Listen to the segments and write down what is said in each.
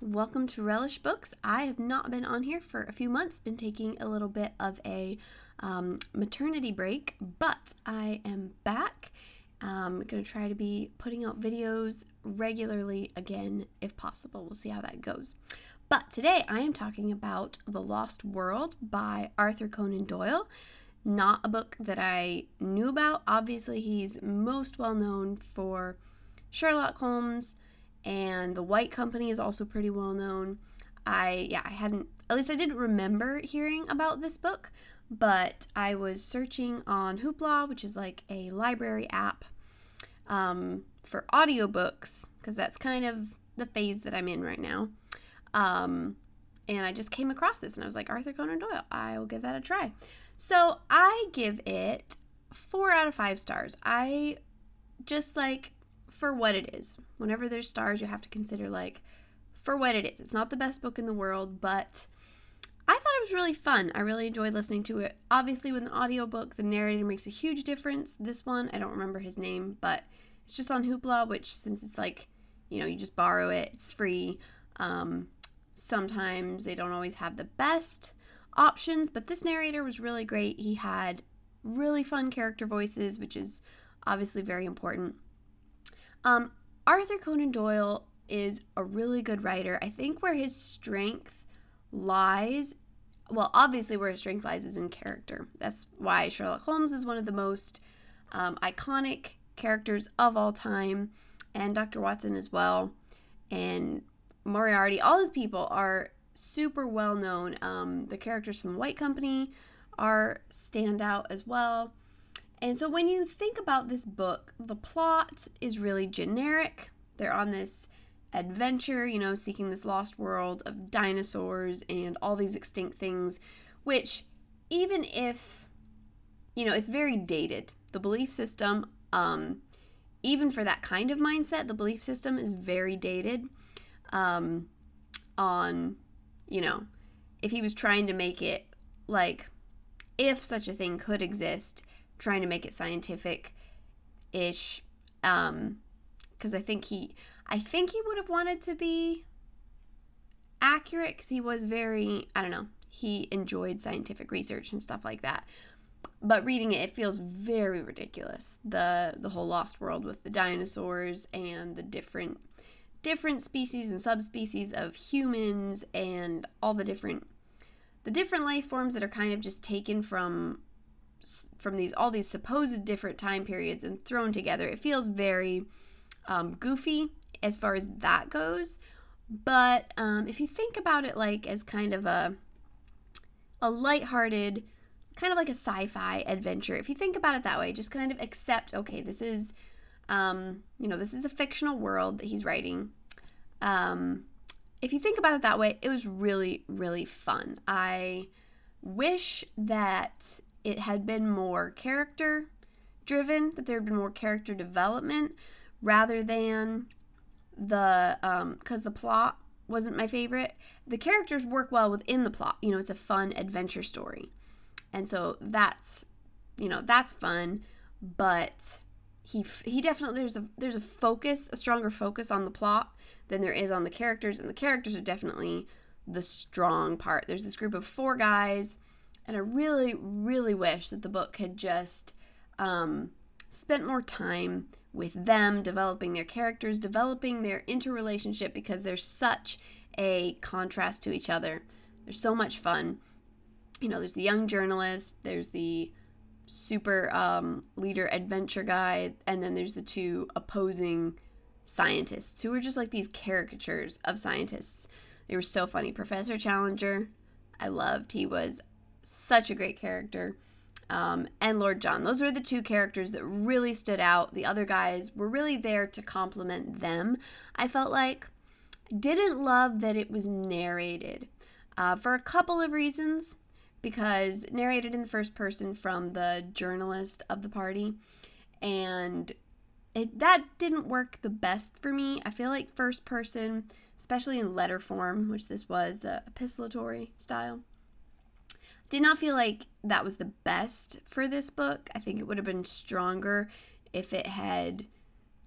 Welcome to Relish Books. I have not been on here for a few months, been taking a little bit of a maternity break, but I am back. I'm going to try to be putting out videos regularly again if possible. We'll see how that goes. But today I am talking about The Lost World by Arthur Conan Doyle. Not a book that I knew about. Obviously, he's most well known for Sherlock Holmes, and The White Company is also pretty well known. I didn't remember hearing about this book, but I was searching on Hoopla, which is like a library app for audiobooks, because that's kind of the phase that I'm in right now. And I just came across this, and I was like, Arthur Conan Doyle, I will give that a try. So I give it 4 out of 5 stars. I just like for what it is. Whenever there's stars, you have to consider like for what it is. It's not the best book in the world, but I thought it was really fun. I really enjoyed listening to it. Obviously, with an audiobook, the narrator makes a huge difference. This one, I don't remember his name, but it's just on Hoopla, which since it's like, you just borrow it, it's free. Sometimes they don't always have the best options, but this narrator was really great. He had really fun character voices, which is obviously very important. Arthur Conan Doyle is a really good writer. I think where his strength lies, obviously where his strength lies is in character. That's why Sherlock Holmes is one of the most iconic characters of all time, and Dr. Watson as well, and Moriarty. All his people are super well known. The characters from the White Company are standout as well. And so when you think about this book, the plot is really generic. They're on this adventure, seeking this lost world of dinosaurs and all these extinct things, which even if, it's very dated. The belief system, even for that kind of mindset, the belief system is very dated on, if he was trying to make it like, if such a thing could exist, trying to make it scientific-ish, because I think he would have wanted to be accurate, because he was very, he enjoyed scientific research and stuff like that. But reading it feels very ridiculous. The whole lost world with the dinosaurs and the different species and subspecies of humans and all the different life forms that are kind of just taken from all these supposed different time periods and thrown together. It feels very goofy as far as that goes. But if you think about it like as kind of a lighthearted, kind of like a sci-fi adventure, if you think about it that way, just kind of accept, okay, this is, this is a fictional world that he's writing. If you think about it that way, it was really, really fun. I wish that it had been more character driven, that there had been more character development rather than because the plot wasn't my favorite. The characters work well within the plot. It's a fun adventure story. And so that's fun, but he definitely, there's a stronger focus on the plot than there is on the characters, and the characters are definitely the strong part. There's this group of 4 guys, and I really, really wish that the book had just spent more time with them, developing their characters, developing their interrelationship, because there's such a contrast to each other. They're so much fun. There's the young journalist, there's the super leader adventure guy, and then there's the 2 opposing scientists who were just like these caricatures of scientists. They were so funny. Professor Challenger, I loved. He was such a great character. And Lord John. Those were the 2 characters that really stood out. The other guys were really there to complement them. I felt like didn't love that it was narrated for a couple of reasons, because narrated in the first person from the journalist of the party, and that didn't work the best for me. I feel like first person, especially in letter form, which this was, the epistolatory style, did not feel like that was the best for this book. I think it would have been stronger if it had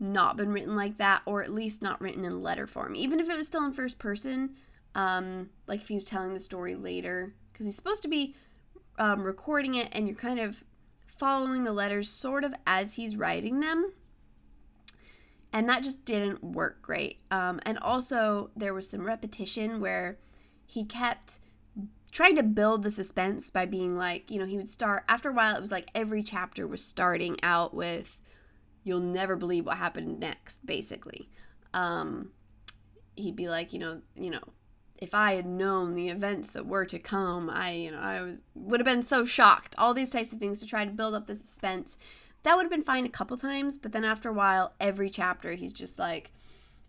not been written like that, or at least not written in letter form. Even if it was still in first person, like if he was telling the story later, because he's supposed to be recording it, and you're kind of following the letters sort of as he's writing them. And that just didn't work great. And also, there was some repetition where he kept trying to build the suspense by being like, he would start, after a while, it was like every chapter was starting out with, "You'll never believe what happened next," basically. He'd be like, if I had known the events that were to come, I would have been so shocked. All these types of things to try to build up the suspense. That would have been fine a couple times, but then after a while, every chapter, he's just like,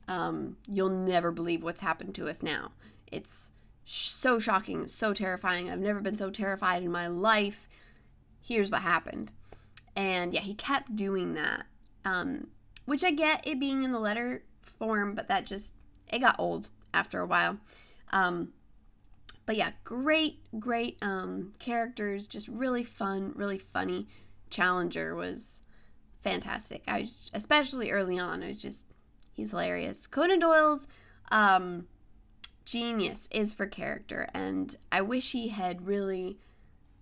"You'll never believe what's happened to us now. It's so shocking, so terrifying. I've never been so terrified in my life. Here's what happened." And yeah, he kept doing that, which I get it being in the letter form, but it got old after a while. But yeah, great characters, just really fun, really funny. Challenger was fantastic. Especially early on, he's hilarious. Conan Doyle's genius is for character, and I wish he had really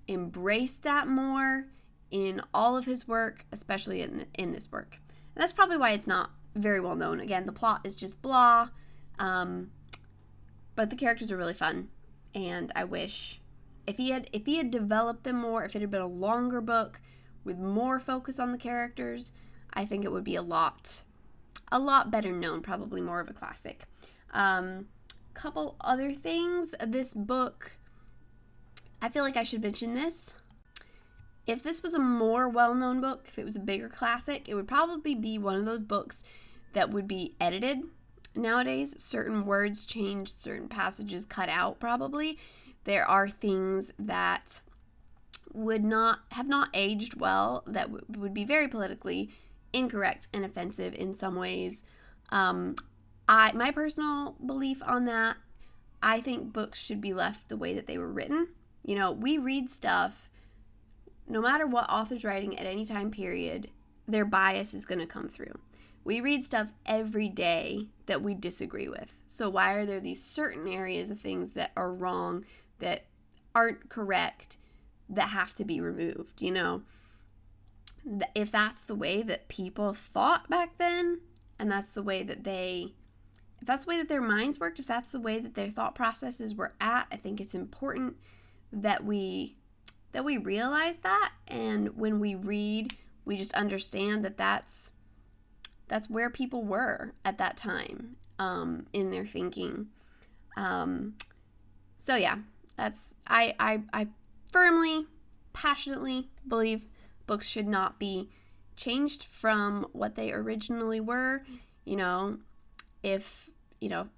embraced that more in all of his work, especially in this work. And that's probably why it's not very well known. Again, the plot is just blah, but the characters are really fun, and I wish if he had developed them more, if it had been a longer book with more focus on the characters, I think it would be a lot better known, probably more of a classic. Couple other things. This book, I feel like I should mention this. If this was a more well-known book, if it was a bigger classic, it would probably be one of those books that would be edited nowadays. Certain words changed, certain passages cut out probably. There are things that would not aged well, that would be very politically incorrect and offensive in some ways. My personal belief on that, I think books should be left the way that they were written. We read stuff, no matter what author's writing at any time period, their bias is going to come through. We read stuff every day that we disagree with. So why are there these certain areas of things that are wrong, that aren't correct, that have to be removed? If that's the way that people thought back then, and that's the way that if that's the way that their minds worked, if that's the way that their thought processes were at, I think it's important that we realize that, and when we read, we just understand that that's where people were at that time, in their thinking. So yeah, I firmly, passionately believe books should not be changed from what they originally were. If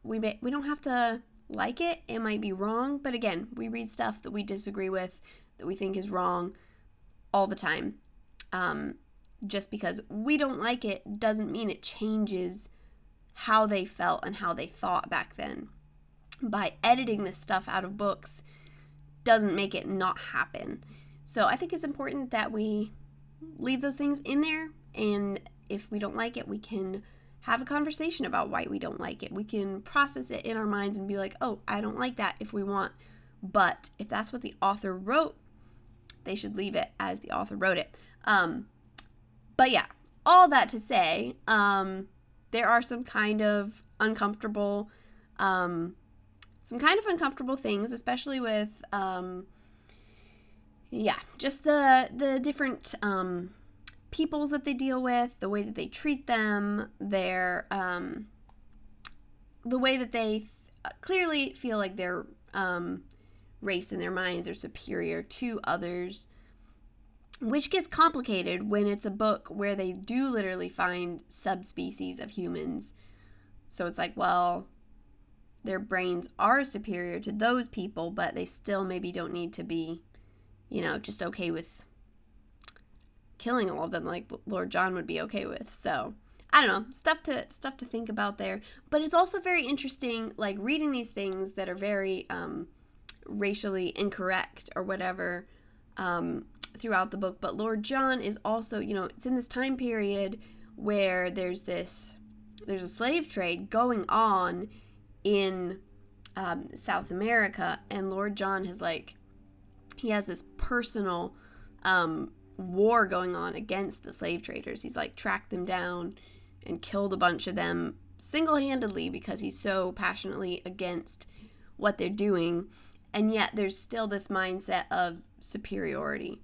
we don't have to like it. It might be wrong, but again, we read stuff that we disagree with, that we think is wrong all the time. Just because we don't like it doesn't mean it changes how they felt and how they thought back then. By editing this stuff out of books doesn't make it not happen. So I think it's important that we leave those things in there, and if we don't like it, we can have a conversation about why we don't like it. We can process it in our minds and be like, oh, I don't like that, if we want. But if that's what the author wrote, they should leave it as the author wrote it. But yeah, all that to say, there are some kind of uncomfortable things, especially with, just the different peoples that they deal with, the way that they treat them, the way that they clearly feel like their race in their minds are superior to others, which gets complicated when it's a book where they do literally find subspecies of humans. So it's like, well, their brains are superior to those people, but they still maybe don't need to be, just okay with killing all of them like Lord John would be okay with. So I don't know, stuff to think about there. But it's also very interesting, like, reading these things that are very racially incorrect or whatever throughout the book. But Lord John is also, it's in this time period where there's a slave trade going on in South America, and Lord John he has this personal war going on against the slave traders. He's tracked them down and killed a bunch of them single-handedly because he's so passionately against what they're doing, and yet there's still this mindset of superiority.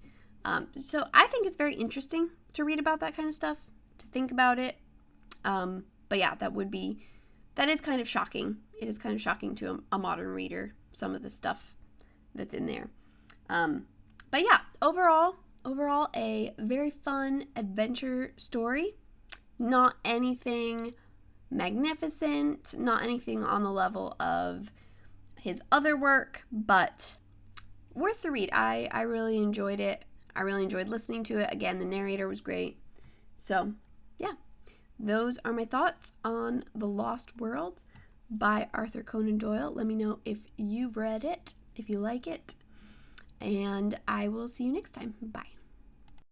So I think it's very interesting to read about that kind of stuff, to think about it. But yeah, that is kind of shocking. It is kind of shocking to a modern reader, some of the stuff that's in there. But yeah, overall, a very fun adventure story. Not anything magnificent, not anything on the level of his other work, but worth the read. I really enjoyed it. I really enjoyed listening to it. Again, the narrator was great. So, yeah, those are my thoughts on The Lost World by Arthur Conan Doyle. Let me know if you've read it, if you like it, and I will see you next time. Bye.